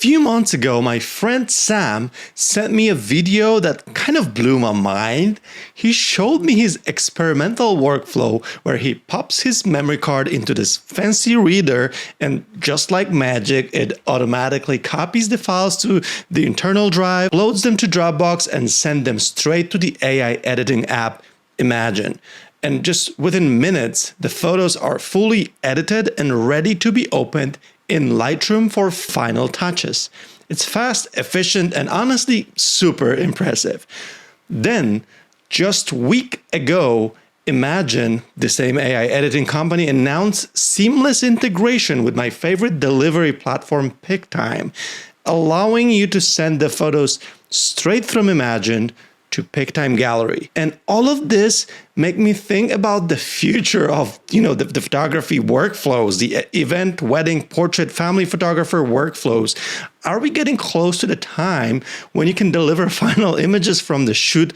few months ago, my friend Sam sent me a video that kind of blew my mind. He showed me his experimental workflow where he pops his memory card into this fancy reader, and just like magic, it automatically copies the files to the internal drive, loads them to Dropbox, and sends them straight to the AI editing app, Imagen. And just within minutes, the photos are fully edited and ready to be opened in Lightroom for final touches. It's fast, efficient, and honestly super impressive. Then, just a week ago, Imagen, the same AI editing company, announced seamless integration with my favorite delivery platform, Pic-Time, allowing you to send the photos straight from Imagen to Pic-Time Gallery. And all of this make me think about the future of, the photography workflows, the event, wedding, portrait, family photographer workflows. Are we getting close to the time when you can deliver final images from the shoot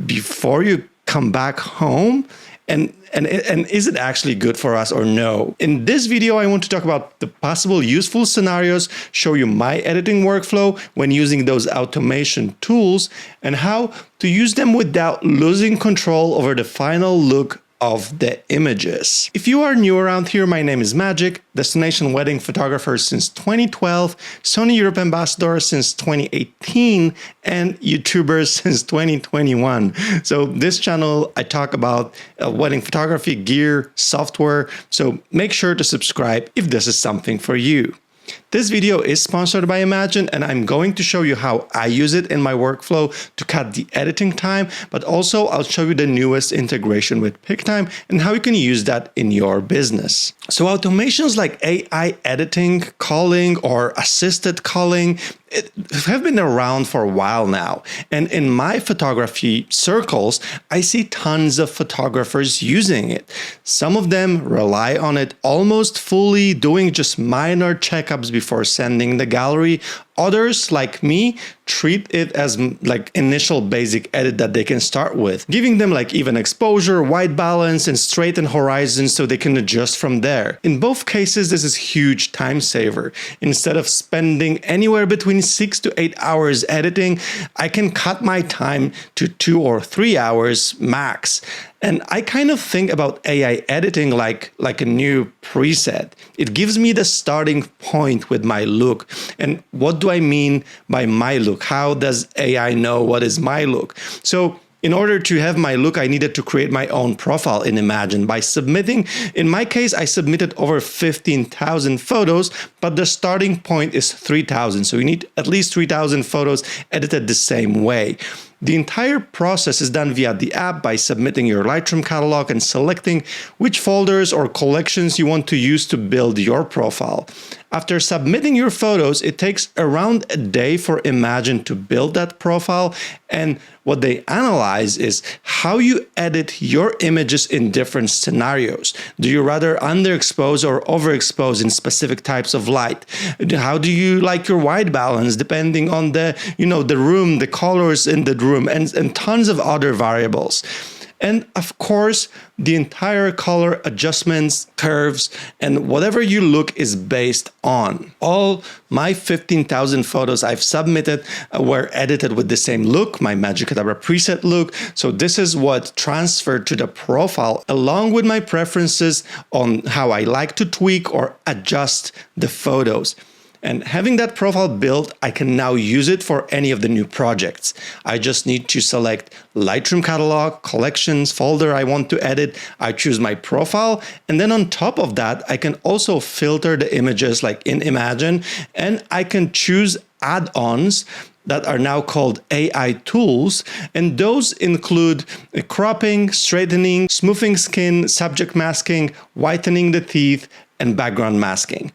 before you come back home? And is it actually good for us or no? In this video, I want to talk about the possible useful scenarios, show you my editing workflow when using those automation tools, and how to use them without losing control over the final look of the images. If you are new around here, my name is Magic, destination wedding photographer since 2012, Sony Europe ambassador since 2018, and YouTuber since 2021. So this channel, I talk about wedding photography, gear, software, so make sure to subscribe if this is something for you. This video is sponsored by Imagen, and I'm going to show you how I use it in my workflow to cut the editing time, but also I'll show you the newest integration with Pic-Time and how you can use that in your business. So automations like AI editing, culling, or assisted culling have been around for a while now. And in my photography circles, I see tons of photographers using it. Some of them rely on it almost fully, doing just minor checkups before sending the gallery. Others, like me, treat it as like initial basic edit that they can start with, giving them like even exposure, white balance, and straighten horizons so they can adjust from there. In both cases, this is huge time saver. Instead of spending anywhere between 6 to 8 hours editing, I can cut my time to 2 or 3 hours max. And I kind of think about AI editing like a new preset. It gives me the starting point with my look. And what do I mean by my look? How does AI know what is my look? So in order to have my look, I needed to create my own profile in Imagen by submitting. In my case, I submitted over 15,000 photos, but the starting point is 3,000. So you need at least 3,000 photos edited the same way. The entire process is done via the app by submitting your Lightroom catalog and selecting which folders or collections you want to use to build your profile. After submitting your photos, it takes around a day for Imagen to build that profile, and what they analyze is how you edit your images in different scenarios. Do you rather underexpose or overexpose in specific types of light? How do you like your white balance depending on the room, the colors in the room, and tons of other variables. And of course, the entire color adjustments, curves, and whatever you look is based on. All my 15,000 photos I've submitted were edited with the same look, my Magic Cadabra preset look. So this is what transferred to the profile, along with my preferences on how I like to tweak or adjust the photos. And having that profile built, I can now use it for any of the new projects. I just need to select Lightroom catalog, collections, folder I want to edit. I choose my profile. And then on top of that, I can also filter the images like in Imagen, and I can choose add-ons that are now called AI tools. And those include cropping, straightening, smoothing skin, subject masking, whitening the teeth, and background masking.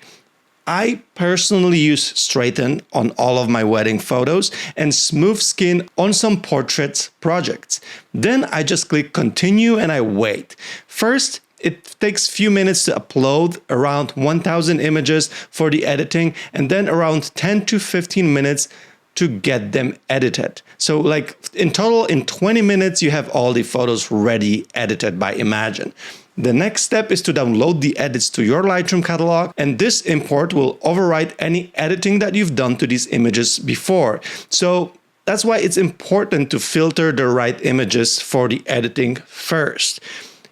I personally use straighten on all of my wedding photos and smooth skin on some portraits projects. Then I just click continue and I wait. First, it takes a few minutes to upload around 1,000 images for the editing, and then around 10 to 15 minutes to get them edited. So like in total, in 20 minutes, you have all the photos ready edited by Imagen. The next step is to download the edits to your Lightroom catalog, and this import will overwrite any editing that you've done to these images before. So that's why it's important to filter the right images for the editing first.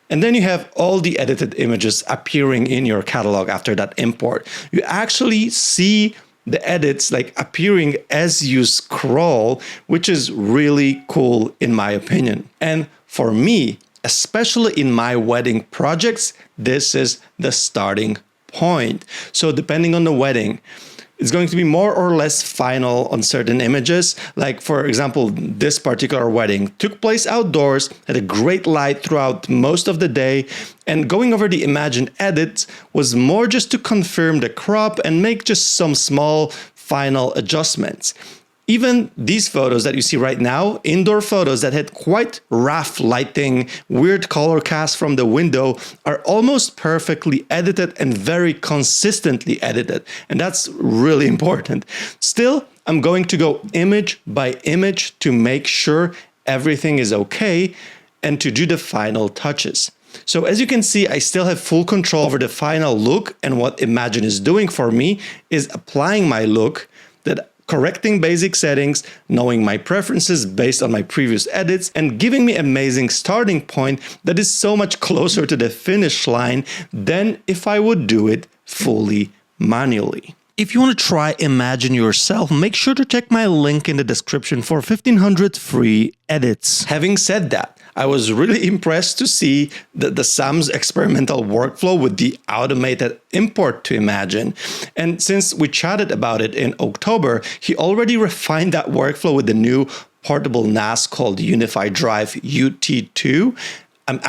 And then you have all the edited images appearing in your catalog after that import. You actually see the edits like appearing as you scroll, which is really cool in my opinion. And for me, especially in my wedding projects, this is the starting point. So depending on the wedding, it's going to be more or less final on certain images. Like for example, this particular wedding took place outdoors, had a great light throughout most of the day, and going over the Imagen edits was more just to confirm the crop and make just some small final adjustments. Even these photos that you see right now, indoor photos that had quite rough lighting, weird color cast from the window, are almost perfectly edited and very consistently edited. And that's really important. Still, I'm going to go image by image to make sure everything is okay and to do the final touches. So as you can see, I still have full control over the final look, and what Imagen is doing for me is applying my look, that correcting basic settings, knowing my preferences based on my previous edits, and giving me an amazing starting point that is so much closer to the finish line than if I would do it fully manually. If you want to try Imagen yourself, make sure to check my link in the description for 1500 free edits. Having said that, I was really impressed to see the Sam's experimental workflow with the automated import to Imagen. And since we chatted about it in October, he already refined that workflow with the new portable NAS called Unified Drive UT2. I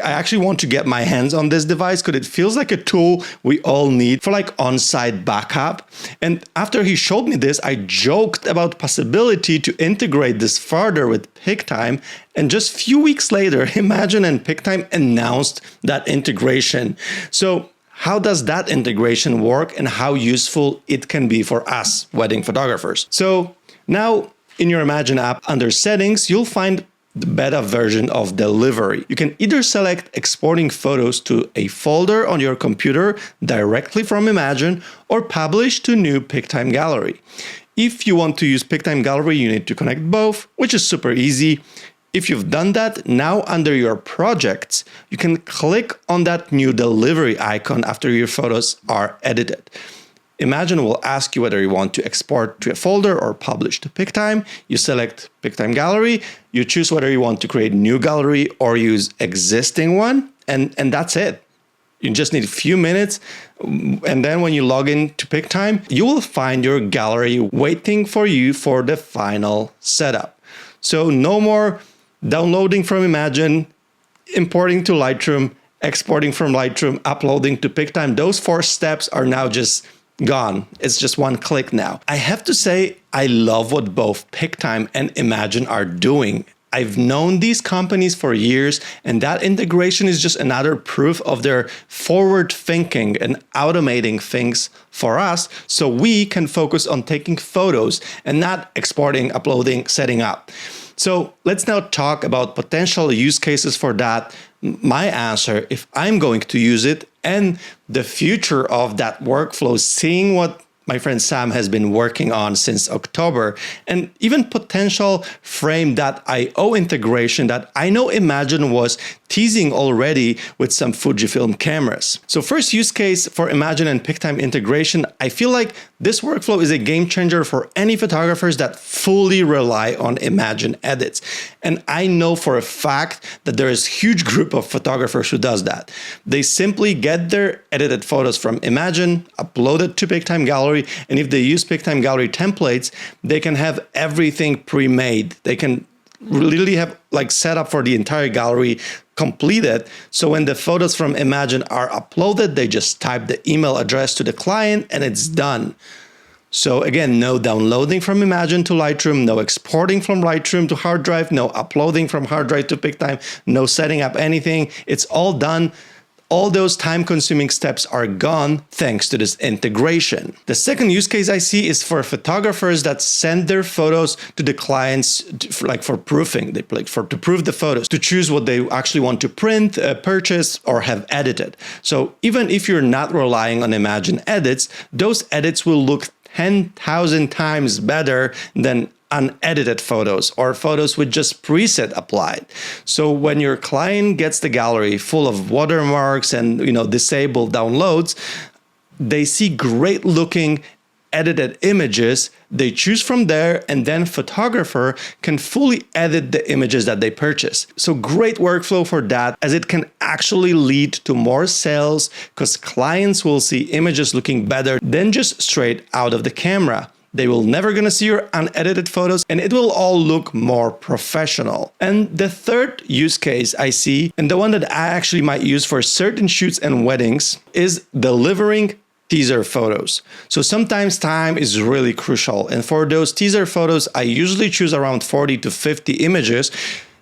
actually want to get my hands on this device because it feels like a tool we all need for like on-site backup. And after he showed me this, I joked about the possibility to integrate this further with Pic-Time. And just a few weeks later, Imagen and Pic-Time announced that integration. So how does that integration work and how useful it can be for us wedding photographers? So now in your Imagen app under settings, you'll find the beta version of delivery. You can either select exporting photos to a folder on your computer directly from Imagen or publish to new Pic-Time gallery. If you want to use Pic-Time gallery, you need to connect both, which is super easy. If you've done that, now under your projects, you can click on that new delivery icon after your photos are edited. Imagen will ask you whether you want to export to a folder or publish to Pic-Time. You select Pic-Time gallery, you choose whether you want to create a new gallery or use existing one, and that's it. You just need a few minutes, and then when you log in to Pic-Time, you will find your gallery waiting for you for the final setup. So no more downloading from Imagen, importing to Lightroom, exporting from Lightroom, uploading to Pic-Time. Those 4 steps are now just gone. It's just one click now. I have to say, I love what both Pic-Time and Imagen are doing. I've known these companies for years, and that integration is just another proof of their forward thinking and automating things for us so we can focus on taking photos and not exporting, uploading, setting up. So let's now talk about potential use cases for that, my answer if I'm going to use it, and the future of that workflow, seeing what my friend Sam has been working on since October, and even potential Frame.io integration that I know Imagen was teasing already with some Fujifilm cameras. So first use case for Imagen and Pic-Time integration, I feel like this workflow is a game changer for any photographers that fully rely on Imagen edits. And I know for a fact that there is a huge group of photographers who does that. They simply get their edited photos from Imagen, upload it to Pic-Time gallery, and if they use Pic-Time gallery templates, they can have everything pre-made. They can really have like set up for the entire gallery completed. So when the photos from Imagen are uploaded, they just type the email address to the client and it's done. So again, no downloading from Imagen to Lightroom, no exporting from Lightroom to hard drive, no uploading from hard drive to Pic-Time, no setting up anything. It's all done all those time-consuming steps are gone thanks to this integration. The second use case I see is for photographers that send their photos to the clients, like for proofing, to proof the photos, to choose what they actually want to print, purchase, or have edited. So even if you're not relying on Imagen edits, those edits will look 10,000 times better than unedited photos or photos with just preset applied. So when your client gets the gallery full of watermarks and disabled downloads, they see great looking edited images, they choose from there, and then photographer can fully edit the images that they purchase. So great workflow for that, as it can actually lead to more sales because clients will see images looking better than just straight out of the camera. They will never gonna see your unedited photos, and it will all look more professional. And the third use case I see, and the one that I actually might use for certain shoots and weddings, is delivering teaser photos. So sometimes time is really crucial. And for those teaser photos, I usually choose around 40 to 50 images.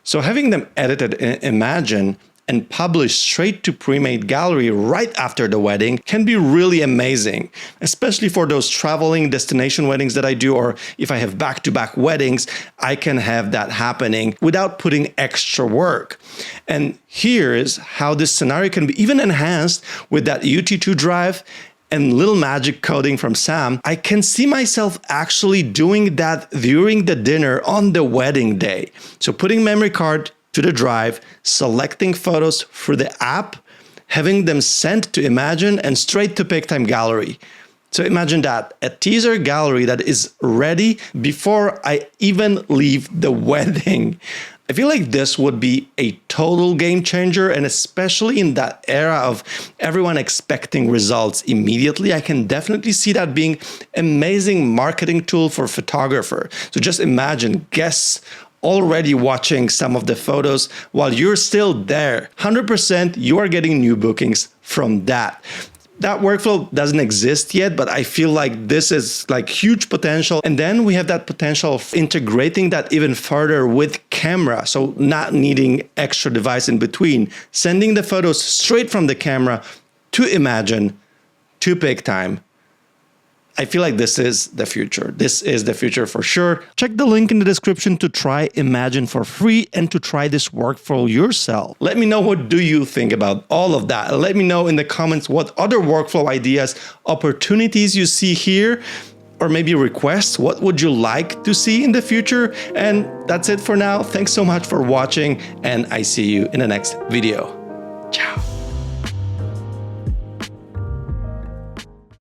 So having them edited in Imagen and published straight to pre-made gallery right after the wedding can be really amazing, especially for those traveling destination weddings that I do, or if I have back-to-back weddings, I can have that happening without putting extra work. And here is how this scenario can be even enhanced with that UT2 drive and little magic coding from Sam. I can see myself actually doing that during the dinner on the wedding day. So putting memory card to the drive, selecting photos through the app, having them sent to Imagen and straight to Pic-Time gallery. So imagine that, a teaser gallery that is ready before I even leave the wedding. I feel like this would be a total game changer, and especially in that era of everyone expecting results immediately, I can definitely see that being an amazing marketing tool for photographer. So just imagine guests already watching some of the photos while you're still there. 100% you are getting new bookings from that. That workflow doesn't exist yet, but I feel like this is like huge potential. And then we have that potential of integrating that even further with camera. So not needing extra device in between, sending the photos straight from the camera to Imagen, to Pic-Time. I feel like this is the future. This is the future for sure. Check the link in the description to try Imagen for free and to try this workflow yourself. Let me know what do you think about all of that. Let me know in the comments what other workflow ideas, opportunities you see here, or maybe requests. What would you like to see in the future? And that's it for now. Thanks so much for watching, and I see you in the next video. Ciao.